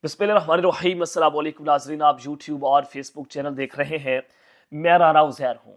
بسم اللہ الرحمن الرحیم۔ السلام علیکم ناظرین، آپ یوٹیوب اور فیس بک چینل دیکھ رہے ہیں۔ میں رانا عزیر ہوں۔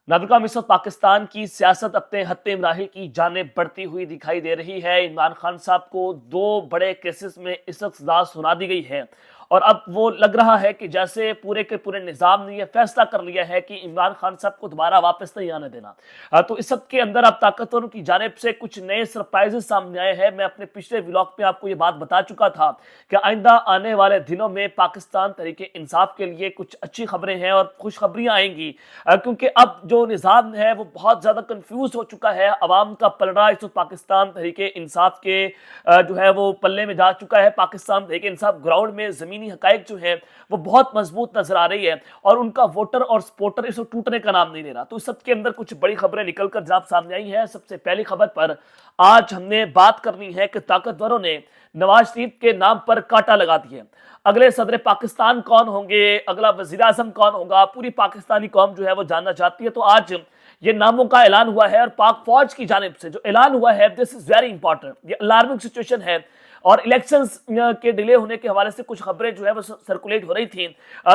ناظرین، اس وقت پاکستان کی سیاست اپنے خط مراحل کی جانب بڑھتی ہوئی دکھائی دے رہی ہے۔ عمران خان صاحب کو 2 بڑے کیسز میں اس وقت سزا سنا دی گئی ہے، اور اب وہ لگ رہا ہے کہ جیسے پورے کے پورے نظام نے یہ فیصلہ کر لیا ہے کہ عمران خان صاحب کو دوبارہ واپس نہیں آنے دینا۔ تو اس وقت کے اندر اب طاقتوروں کی جانب سے کچھ نئے سرپرائزز سامنے آئے ہیں۔ میں اپنے پچھلے ولاگ میں آپ کو یہ بات بتا چکا تھا کہ آئندہ آنے والے دنوں میں پاکستان تحریک انصاف کے لیے کچھ اچھی خبریں ہیں اور خوشخبریاں آئیں گی، کیونکہ اب جو نظام ہے وہ بہت زیادہ کنفیوز ہو چکا ہے۔ عوام کا پلڑا اس وقت پاکستان تحریک انصاف کے جو ہے وہ پلے میں جا چکا ہے۔ پاکستان تحریک انصاف گراؤنڈ میں زمینی حقائق جو ہے وہ بہت مضبوط نظر آ رہی ہے، اور ان کا ووٹر اور سپورٹر اس وقت ٹوٹنے کا نام نہیں لے رہا۔ تو اس سب کے اندر کچھ بڑی خبریں نکل کر جناب سامنے آئی ہیں۔ سب سے پہلی خبر پر آج ہم نے بات کرنی ہے کہ طاقتوروں نے نواز شریف کے نام پر کانٹا لگا دیا۔ اگلے صدر پاکستان کون ہوں گے، اگلا وزیر اعظم کون ہوگا، پوری پاکستانی قوم جو ہے وہ جاننا چاہتی ہے۔ تو آج یہ ناموں کا اعلان ہوا ہے، اور پاک فوج کی جانب سے جو اعلان ہوا ہے، دس از ویری امپورٹنٹ، یہ الارمنگ سچویشن ہے۔ اور الیکشنز کے ڈیلے ہونے کے حوالے سے کچھ خبریں جو ہے وہ سرکولیٹ ہو رہی تھیں،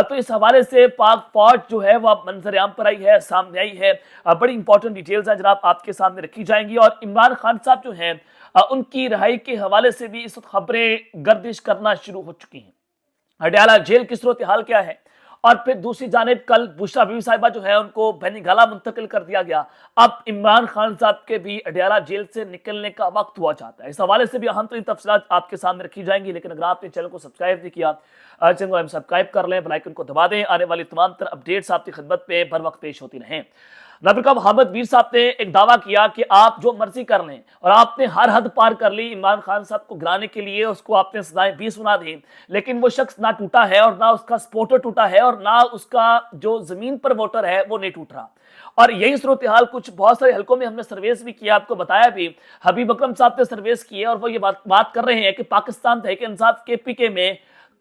تو اس حوالے سے پاک فوج جو ہے وہ اب منظر عام پر آئی ہے، سامنے آئی ہے۔ بڑی امپورٹنٹ ڈیٹیلز ہیں جناب آپ کے سامنے رکھی جائیں گی، اور عمران خان صاحب جو ہیں ان کی رہائی کے حوالے سے بھی اس وقت خبریں گردش کرنا شروع ہو چکی ہیں۔ اڈیالہ جیل کی صورتحال کیا ہے، اور پھر دوسری جانب کل بشرا بیوی صاحبہ جو ہے ان کو بینی گالہ منتقل کر دیا گیا۔ اب عمران خان صاحب کے بھی اڈیالہ جیل سے نکلنے کا وقت ہوا چاہتا ہے۔ اس حوالے سے بھی اہم ترین تفصیلات آپ کے سامنے رکھی جائیں گی، لیکن اگر آپ نے چینل کو سبسکرائب نہیں کیا، چینل کو سبسکرائب کر لیں، بیل آئیکن کو دبا دیں، آنے والی تمام تر اپڈیٹس آپ کی خدمت میں بر وقت پیش ہوتی رہیں۔ نابرکہ محمد میر صاحب نے ایک دعویٰ کیا کہ آپ جو مرضی کر لیں، اور آپ نے ہر حد پار کر لی عمران خان صاحب کو گرانے کے لیے، اس کو آپ نے سزائیں بھی سنا دی، لیکن وہ شخص نہ ٹوٹا ہے، اور نہ اس کا سپورٹر ٹوٹا ہے، اور نہ اس کا جو زمین پر ووٹر ہے وہ نہیں ٹوٹ رہا۔ اور یہی صورتحال کچھ بہت سارے حلقوں میں ہم نے سرویز بھی کیا، آپ کو بتایا بھی، حبیب اکرم صاحب نے سرویز کیے، اور وہ یہ بات کر رہے ہیں کہ پاکستان تحریک انصاف کے پی کے میں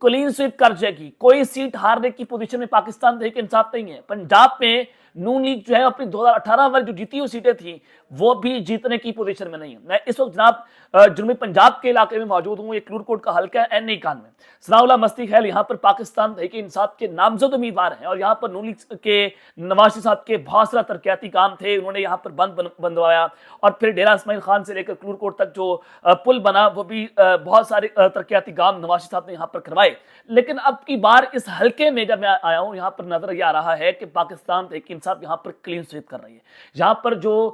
کلین سویپ کر جائے گی، کوئی سیٹ ہارنے کی پوزیشن میں پاکستان تحریک انصاف نہیں ہے۔ پنجاب میں نون لیگ جو ہے اپنی 2018 والی جو جیتی ہوئی سیٹیں تھیں وہ بھی جیتنے کی پوزیشن میں نہیں ہے۔ میں اس وقت جناب جنوبی پنجاب کے علاقے میں موجود ہوں، یہ کلور کوٹ کا حلقہ ہے این ای 91 میں۔ ثناء اللہ مستی خیل یہاں پر پاکستان تحریک انصاف کے نامزد امیدوار ہیں، اور یہاں پر نون لیگ کے نواز شریف صاحب کے بہت سارا ترقیاتی کام تھے، انہوں نے یہاں پر بندوایا، اور پھر ڈیرہ اسماعیل خان سے لے کر کلور کوٹ تک جو پل بنا وہ بھی بہت سارے ترقیاتی کام نواز شریف صاحب نے یہاں پر کروائے۔ لیکن اب کی بار اس حلقے میں جب میں آیا ہوں، یہاں پر نظر یہ آ رہا ہے کہ پاکستان تحریک انصاف یہاں پر کلین سویپ کر رہی ہے۔ یہاں پر جو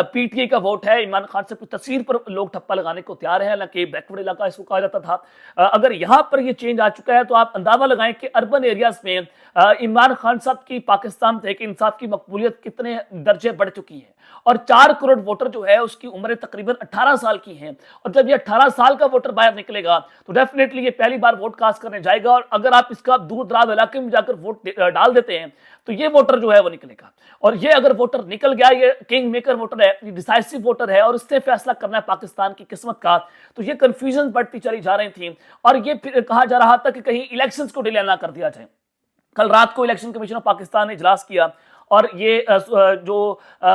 پی ٹی آئی کا ووٹ ہے، عمران خان صاحب کی تصویر پر لوگ ٹھپا لگانے کو تیار ہیں، حالانکہ بیکورڈ علاقہ اس کو کہا جاتا تھا۔ اگر یہاں پر یہ چینج آ چکا ہے تو آپ اندازہ لگائیں کہ اربن ایریاز میں عمران خان صاحب کی پاکستان تحریک انصاف کی مقبولیت کتنے درجے بڑھ چکی ہے، اور 4 کروڑ ووٹر جو ہے اس کی عمریں تقریباً 18 سال کی ہیں، اور جب یہ 18 سال کا ووٹر باہر نکلے گا تو ڈیفینیٹلی یہ پہلی بار ووٹ کاسٹ کرنے جائے گا، اور اگر آپ اس کا دور دراز علاقے میں جا کر ووٹ ڈال دیتے ہیں تو یہ ووٹر جو ہے وہ نکلے گا، اور یہ اگر ووٹر نکل گیا، یہ کنگ میکر ووٹر ہے، یہ ڈیسائسو ووٹر ہے، اور اس نے فیصلہ کرنا ہے پاکستان کی قسمت کا۔ تو یہ کنفیوژن بڑھتی چلی جا رہی تھیں، اور یہ پھر کہا جا رہا تھا کہ کہیں الیکشنز کو ڈیلے نہ کر دیا جائے۔ کل رات کو الیکشن کمیشن آف پاکستان نے اجلاس کیا، اور یہ جو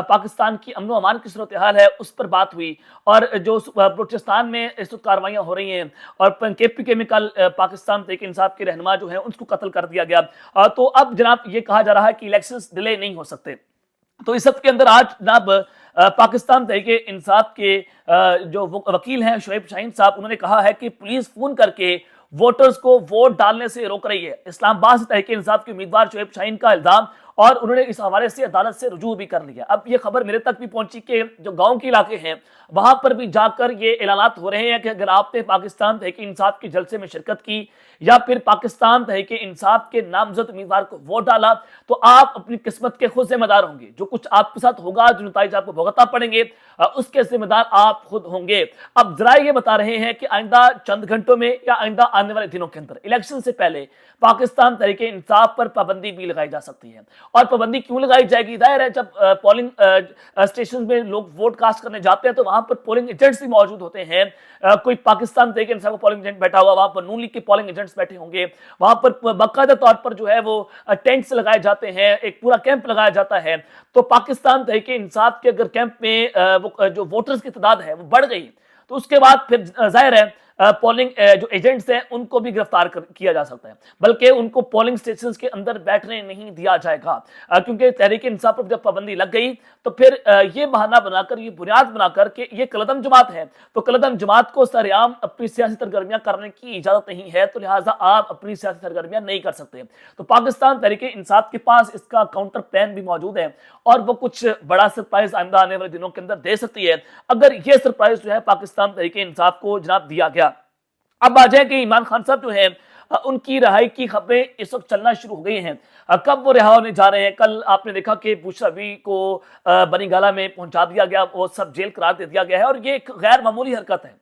پاکستان کی امن و امان کی صورتحال ہے اس پر بات ہوئی، اور جو بلوچستان میں اس وقت کارروائیاں ہو رہی ہیں، اور کے پی کے میں کل پاکستان تحریک انصاف کے رہنما جو ہیں ان کو قتل کر دیا گیا۔ تو اب جناب یہ کہا جا رہا ہے کہ الیکشنز ڈیلے نہیں ہو سکتے۔ تو اس وقت کے اندر آج جناب پاکستان تحریک انصاف کے جو وکیل ہیں شعیب شاہین صاحب، انہوں نے کہا ہے کہ پولیس فون کر کے ووٹرز کو ووٹ ڈالنے سے روک رہی ہے۔ اسلام آباد سے تحریک انصاف کے امیدوار شعیب شاہین کا الزام، اور انہوں نے اس حوالے سے عدالت سے رجوع بھی کر لیا۔ اب یہ خبر میرے تک بھی پہنچی کہ جو گاؤں کے علاقے ہیں وہاں پر بھی جا کر یہ اعلانات ہو رہے ہیں کہ اگر آپ نے پاکستان تحریک انصاف کے جلسے میں شرکت کی، یا پھر پاکستان تحریک انصاف کے نامزد امیدوار کو ووٹ ڈالا، تو آپ اپنی قسمت کے خود ذمہ دار ہوں گے۔ جو کچھ آپ کے ساتھ ہوگا، جو نتائج آپ کو بھگتنا پڑیں گے، اس کے ذمہ دار آپ خود ہوں گے۔ اب ذرائع یہ بتا رہے ہیں کہ آئندہ چند گھنٹوں میں یا آئندہ آنے والے دنوں کے اندر الیکشن سے پہلے پاکستان تحریک انصاف پر پابندی بھی لگائی جا سکتی ہے۔ اور پابندی کیوں لگائی جائے گی؟ ظاہر ہے جب پولنگ اسٹیشن میں لوگ ووٹ کاسٹ کرنے جاتے ہیں تو وہاں پر پولنگ ایجنٹس بھی موجود ہوتے ہیں۔ کوئی پاکستان تحریک انصاف کا پولنگ ایجنٹ بیٹھا ہوا، وہاں پر نون لیگ کے پولنگ ایجنٹس بیٹھے ہوں گے، وہاں پر باقاعدہ طور پر جو ہے وہ ٹینٹس لگائے جاتے ہیں، ایک پورا کیمپ لگایا جاتا ہے۔ تو پاکستان تحریک انصاف کے اگر کیمپ میں جو ووٹرز کی تعداد ہے وہ بڑھ گئی تو اس کے بعد پھر ظاہر ہے पोलिंग जो एजेंट्स हैं उनको भी गिरफ्तार किया जा सकता है, बल्कि उनको पोलिंग स्टेशन के अंदर बैठने नहीं दिया जाएगा, क्योंकि तहरीक इंसाफ पर जब पाबंदी लग गई तो फिर ये बहाना बनाकर, ये बुनियाद बनाकर कि ये कलदम जमात है, तो कलदम जमात को सरेआम अपनी सियासी सरगर्मियां करने की इजाजत नहीं है, तो लिहाजा आप अपनी सियासी सरगर्मियां नहीं कर सकते। तो पाकिस्तान तहरीक इंसाफ के पास इसका काउंटर प्लान भी मौजूद है और वो कुछ बड़ा सरप्राइज आइंदा आने वाले दिनों के अंदर दे सकती है, अगर ये सरप्राइज जो है पाकिस्तान तहरीक इंसाफ को जनाब दिया गया। अब आ जाए कि इमरान खान साहब जो है उनकी रिहाई की खबरें इस वक्त चलना शुरू हो गई हैं। कब वो रिहा होने जा रहे हैं? कल आपने देखा कि बुशरा बीबी को बनीगाला में पहुंचा दिया गया, वो सब जेल करार दे दिया गया है, और ये एक गैर मामूली हरकत है।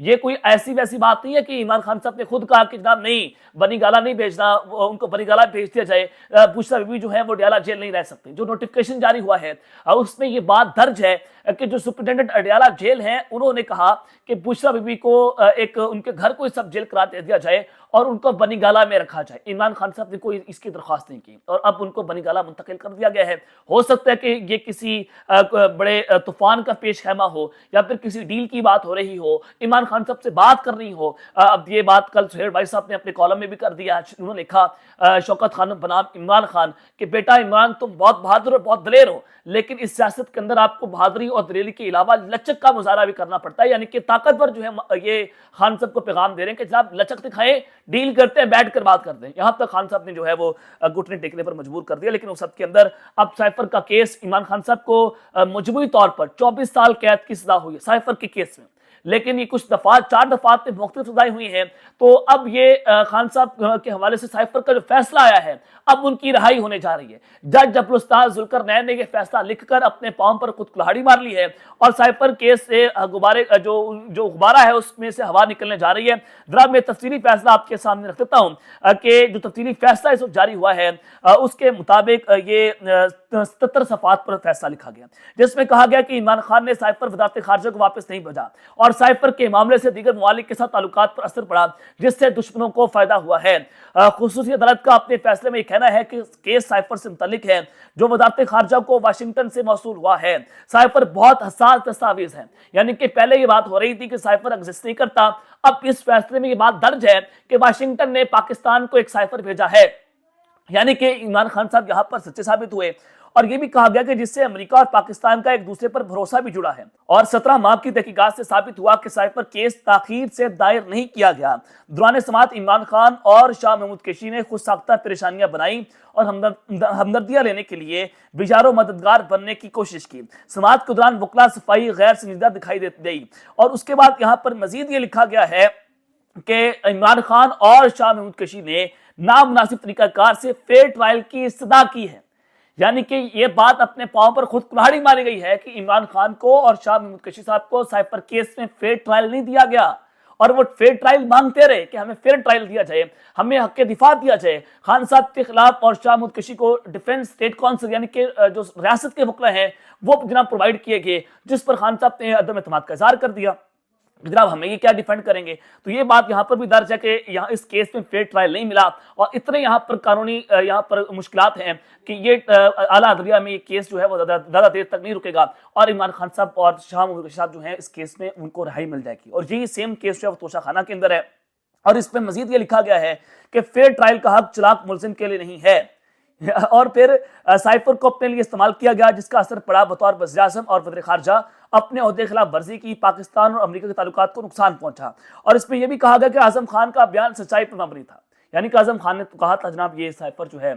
ये कोई ऐसी वैसी बात नहीं है कि इमरान खान साहब ने खुद कहा कि जनाब नहीं, बनीगाला नहीं भेजना, उनको बनीगाला भेज दिया जाए, बुशरा बीबी जो है वो अडयाला जेल नहीं रह सकते। जो नोटिफिकेशन जारी हुआ है उसमें ये बात दर्ज है कि जो सुप्रिटेंडेंट अडयाला जेल है उन्होंने कहा कि बुशरा बीबी को एक उनके घर को सब जेल करार दे दिया जाए और उनको बनीगाला में रखा जाए। इमरान खान साहब ने कोई इसकी दरख्वास्त नहीं की और अब उनको बनीगाला मुंतकिल कर दिया गया है। हो सकता है कि ये किसी बड़े तूफान का पेश खैमा हो या फिर किसी डील की बात हो रही हो, इमरान खान साहब से बात करनी हो। अब ये बात कल सुहेल भाई साहब ने अपने कॉलम में भी कर दिया। उन्होंने लिखा शौकत खान बनाम इमरान खान कि बेटा इमरान तुम बहुत बहादुर और बहुत दलेर हो, लेकिन इस सियासत के अंदर आपको बहादुरी और दलेरी के अलावा लचक का मुजाहरा भी करना पड़ता है। यानी कि ताकतवर जो है ये खान साहब को पैगाम दे रहे हैं कि जनाब लचक दिखाएं, डील करते हैं, बैठ कर बात करते हैं। यहां तक खान साहब ने जो है वो घुटने टेकने पर मजबूर कर दिया। लेकिन उस सब के अंदर अब साइफर का केस, इमरान खान साहब को मजबूरी तौर पर 24 साल कैद की सजा हुई है साइफर के केस में, लेकिन ये कुछ दफा 4 दफात में मुख्तलिफ सजाएं हुई हैं। तो अब ये खान साहब के हवाले से साइफर का जो फैसला आया है, अब उनकी रिहाई होने जा रही है। जज अब्दुल जुल्करनैन ने यह फैसला लिखकर अपने पांव पर खुद कुल्हाड़ी मार ली है और साइफर केस से गुब्बारे जो गुब्बारा है उसमें से हवा निकलने जा रही है। जरा मैं तफसीली फैसला आपके सामने रख देता हूं कि जो तफसीली फैसला इस वक्त जारी हुआ है उसके मुताबिक ये 77 सफात पर फैसला लिखा गया, जिसमें कहा गया कि इमरान खान ने साइफर वजारत खारजा को वापस नहीं भेजा और साइफर के मामले से दीगर ममालिक के साथ ताल्लुकात पर असर पड़ा, जिससे दुश्मनों को फायदा हुआ है। खुसूसी अदालत का अपने फैसले में कहना है कि केस साइफर से मुतल्लिक है जो वजारत खारजा को वाशिंगटन से मौसूल हुआ है। साइफर बहुत हसास दस्तावेज है, यानी कि पहले ये बात हो रही थी कि साइफर एग्जिस्ट नहीं करता, अब इस फैसले में ये बात दर्ज है कि वाशिंगटन ने पाकिस्तान को एक साइफर भेजा है, यानी कि इमरान खान साहब यहां पर सच्चे साबित हुए। और ये भी कहा गया कि जिससे अमेरिका और पाकिस्तान का एक दूसरे पर भरोसा भी जुड़ा है। और 17 माह की तहकीकात से साबित हुआ कि साइफर केस ताखीर से दायर नहीं किया गया। दौरान समाअत इमरान खान और शाह महमूद कैशी ने खुद साख्ता परेशानियां बनाई और हमदर्दियां लेने के लिए बिचारों मददगार बनने की कोशिश की। समाअत के दौरान वकला सफाई गैर संजीदा दिखाई दी और उसके बाद यहाँ पर मजीद ये लिखा गया है कि इमरान खान और शाह महमूद कैशी ने नामुनासिब तरीकाकार से फेयर ट्रायल की इस्तदा की है। यानी कि ये बात अपने पांव पर खुद कुल्हाड़ी मारी गई है कि इमरान खान को और शाह महमूद कैशी साहब को साइफर केस में फेयर ट्रायल नहीं दिया गया और वो फेयर ट्रायल मांगते रहे कि हमें फेयर ट्रायल दिया जाए, हमें हक के दिफा दिया जाए। खान साहब के खिलाफ और शाह महमूद कैशी को डिफेंस स्टेट काउंसिल यानी कि जो रियासत के वकला हैं वो जनाब प्रोवाइड किए गए, जिस पर खान साहब ने अदम एतमाद का इजहार कर दिया जनाब हमें ये क्या डिफेंड करेंगे। तो ये बात यहाँ पर भी दर्ज है कि यहाँ इस केस में फेयर ट्रायल नहीं मिला और इतने यहाँ पर कानूनी यहाँ पर मुश्किलात हैं कि ये आला अदलिया में ये केस जो है वो ज़्यादा देर तक नहीं रुकेगा और इमरान खान साहब और शाह महमूद कैशी साहब जो है इस केस में उनको रिहाई मिल जाएगी। और यही सेम केस जो है वो तोशा खाना के अंदर है और इस पर मजीद ये लिखा गया है कि फेयर ट्रायल का हक चलाक मुलजिम के लिए नहीं है। और फिर साइफर को अपने लिए इस्तेमाल किया गया जिसका असर पड़ा बतौर वज़ीर आज़म और वज़ीर खारजा अपने ओहदे के खिलाफ वर्जी की, पाकिस्तान और अमेरिका के ताल्लुकात को नुकसान पहुंचा। और इसमें यह भी कहा गया कि आजम खान का बयान सच्चाई पर मबनी था, यानी कि आजम खान ने तो कहा था जनाब ये साइफर जो है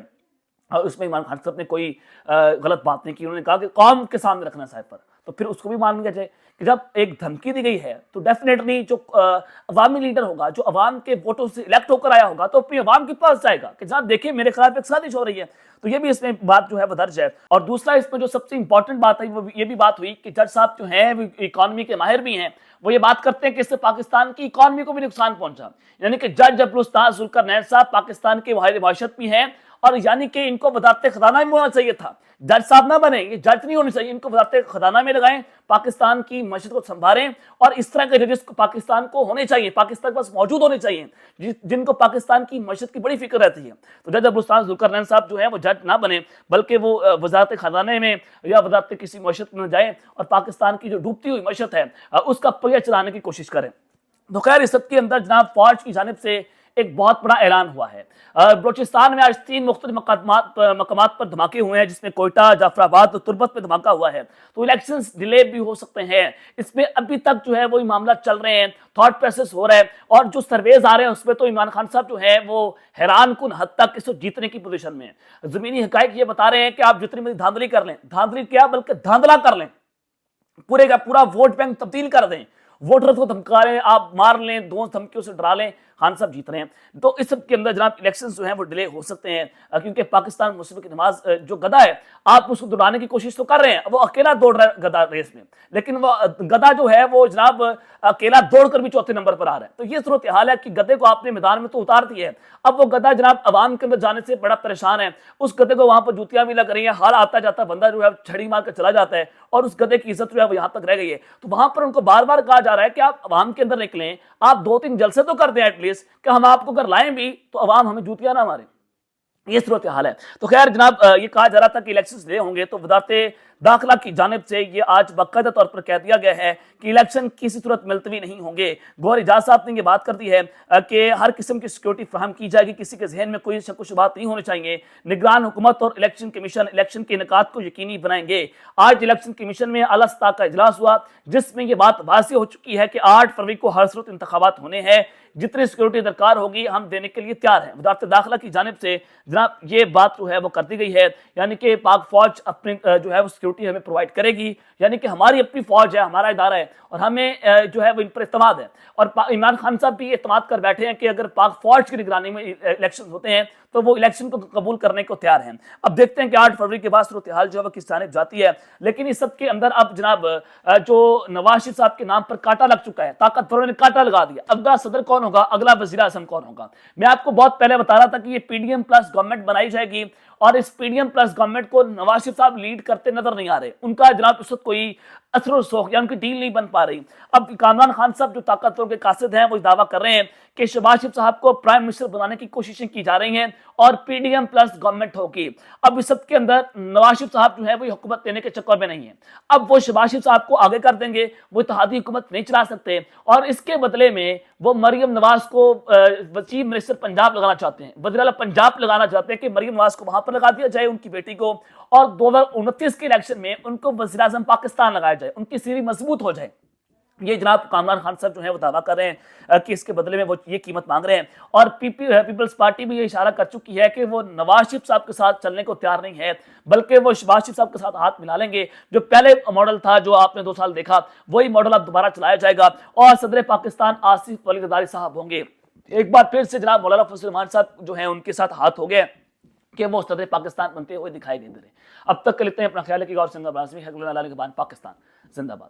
और उसमें इमरान खान साहब ने कोई गलत बात नहीं की। उन्होंने कहा कि कौम के सामने रखना साइफर, तो फिर उसको भी मान लिया जाए कि जब एक धमकी दी गई है तो डेफिनेटली जो अवामी लीडर होगा, जो अवाम के वोटों से इलेक्ट होकर आया होगा, तो अपनी अवाम के पास जाएगा कि जनाब देखिए मेरे खिलाफ एक साजिश हो रही है। तो ये भी इसमें बात जो है वो दर्ज है। और दूसरा इसमें जो सबसे इंपॉर्टेंट बात है वो ये भी बात हुई कि जज साहब जो हैं वो इकॉनमी के माहिर भी हैं, वो ये बात करते हैं कि इससे पाकिस्तान की इकॉनमी को भी नुकसान पहुंचा। यानी कि जज अब्दुल जुल्करनैन साहब पाकिस्तान के माहिर माशत भी हैं और यानी कि इनको वजारत खजाना में होना चाहिए था, जज साहब ना बने, ये जज नहीं होने चाहिए, इनको वजारत खजाना में लगाएं, पाकिस्तान की मशत को संभालें और इस तरह के जजेस पाकिस्तान को होने चाहिए, पाकिस्तान के पास मौजूद होने चाहिए जिनको पाकिस्तान की मशत की बड़ी फिक्र रहती है। तो जज अब्दुल जुल्करनैन साहब जो है वो जज ना बने बल्कि वो वजारत खजाने में या वजारत किसी मशत में जाए और पाकिस्तान की जो डूबती हुई मशत है उसका पहिया चलाने की कोशिश करें। तो खैर इस सब के अंदर जनाब फौज की जानिब से एक बहुत बड़ा ऐलान हुआ है। बलूचिस्तान में आज 3 मुख्तलिफ मकामात पर धमाके हुए हैं, जिसमें कोयटा, जाफराबाद और तुर्बत में धमाका हुआ है। तो इलेक्शंस डिले भी हो सकते हैं। इसमें अभी तक जो है वही मामला चल रहे हैं, थॉट प्रोसेस हो रहा है, और जो सर्वेज आ रहे हैं उसमें तो इमरान खान साहब जो है वो हैरान कुन हद तक इस जीतने की पोजीशन में है। जमीनी हकायक ये बता रहे हैं कि आप जितनी बड़ी धांधली कर लें, धांधली क्या बल्कि धांधला कर लें, पूरे का पूरा वोट बैंक तब्दील कर दें, वोटर्स को धमका लें, आप मार लें, दो धमकियों से डरा लें, खान साहब जीत रहे हैं। तो इस सब के अंदर जनाब इलेक्शंस जो हैं वो डिले हो सकते हैं, क्योंकि पाकिस्तान मुस्लिम की नमाज जो गधा है, आप उसको दौड़ाने की कोशिश तो कर रहे हैं, वो अकेला दौड़ रहा है गधा रेस में, लेकिन वो गधा जो है वो जनाब अकेला दौड़कर भी चौथे नंबर पर आ रहा है। तो ये सूरत हाल है कि गधे को आपने मैदान में तो उतार दिया है, अब वो गधा जनाब अवाम के अंदर जाने से बड़ा परेशान है। उस गधे को वहां पर जूतियां भी लग रही हैं, हर आता जाता बंदा जो है छड़ी मार कर चला जाता है, और उस गधे की इज्जत जो है वो यहां तक रह गई है। तो वहां पर उनको बार बार कहा जा रहा है कि आप अवाम के अंदर निकलें, आप 2-3 जलसे तो कर दें एटलीस्ट, कि हम आपको अगर लाएं भी तो अवाम हमें जूतियां ना मारे। ये सूरत हाल है। तो खैर जनाब ये कहा जा रहा था कि इलेक्शन डिले होंगे, तो वजारत दाखिला की जानिब से ये आज बाकायदा तौर पर कह दिया गया है कि इलेक्शन किसी सूरत मुलतवी नहीं होंगे। गौहर एजाज साहब ने ये बात कर दी है कि हर किस्म की सिक्योरिटी फराहम की जाएगी, किसी के जहन में कोई शक शुबहात नहीं होने चाहिए। निगरान हुकूमत और इलेक्शन कमीशन इलेक्शन के इनेकाद को यकीनी बनाएंगे। आज इलेक्शन कमीशन में आला सतह का इजलास हुआ, जिसमें यह बात वाज़ेह हो चुकी है कि 8 फरवरी को हर सूरत इंतखाबात होने हैं, जितनी सिक्योरिटी दरकार होगी हम देने के लिए तैयार हैं। वजारत दाखिला की जानिब से जनाब ये बात जो है वो कर दी गई है, यानी कि पाक फौज अपनी जो है वो सिक्योरिटी हमें प्रोवाइड करेगी, यानी कि हमारी अपनी फौज है, हमारा इदारा है, और हमें जो है वो इन पर इत्मीनान है। और इमरान खान साहब भी इत्मीनान कर बैठे हैं कि अगर पाक फौज की निगरानी में इलेक्शन होते हैं तो वो इलेक्शन को कबूल करने को तैयार हैं। अब देखते हैं कि 8 फरवरी के बाद सूरत हाल जो है वो किस जानिब जाती है। लेकिन इस सब के अंदर अब जनाब जो नवाज शरीफ साहब के नाम पर कांटा लग चुका है, ताकतवरों ने कांटा लगा दिया। अगला सदर कौन होगा, अगला वज़ीर आज़म कौन होगा। मैं आपको बहुत पहले बता रहा था कि ये पीडीएम प्लस गवर्नमेंट बनाई जाएगी, और इस पीडीएम प्लस गवर्नमेंट को नवाज शरीफ साहब लीड करते नजर नहीं आ रहे। उनका जनाब इस वक्त कोई असर और सोख या उनकी डील नहीं बन पा रही। अब इमरान खान साहब जो ताकतवर के कासिद हैं वो दावा कर रहे हैं कि शहबाज शरीफ साहब को प्राइम मिनिस्टर बनाने की कोशिशें की जा रही हैं और पीडीएम प्लस गवर्नमेंट होगी। अब इस सब के अंदर नवाज शरीफ साहब जो है वो हुकूमत देने के चक्कर में नहीं है। अब वो शहबाज शरीफ साहब को आगे कर देंगे, वो इत्तेहादी हुकूमत नहीं चला सकते, और इसके बदले में वो मरियम नवाज को चीफ मिनिस्टर पंजाब लगाना चाहते हैं, वज़ीर आला पंजाब लगाना चाहते हैं कि मरियम नवाज को वहां पर लगा दिया जाए, उनकी बेटी को, और 2029 के इलेक्शन में उनको वज़ीर आज़म पाकिस्तान लगाया जाए, उनकी सीढ़ी मजबूत हो जाए। ये जनाब इमरान खान साहब जो है वो दावा कर रहे हैं कि इसके बदले में वो ये कीमत मांग रहे हैं। और पीपल्स पार्टी भी ये इशारा कर चुकी है कि वो नवाज शरीफ साहब के साथ चलने को तैयार नहीं है, बल्कि वो शहबाज शरीफ साहब के साथ हाथ मिला लेंगे। जो पहले मॉडल था जो आपने 2 साल देखा, वही मॉडल अब दोबारा चलाया जाएगा, और सदर पाकिस्तान आसिफ अली ज़रदारी साहब होंगे। एक बार फिर से जनाब मौलाना फजल रहमान साहब जो है उनके साथ हाथ हो गए कि वो सदर पाकिस्तान बनते हुए दिखाई नहीं दे रहे। अब तक के लिए अपना ख्याल है कि और पाकिस्तान जिंदाबाद।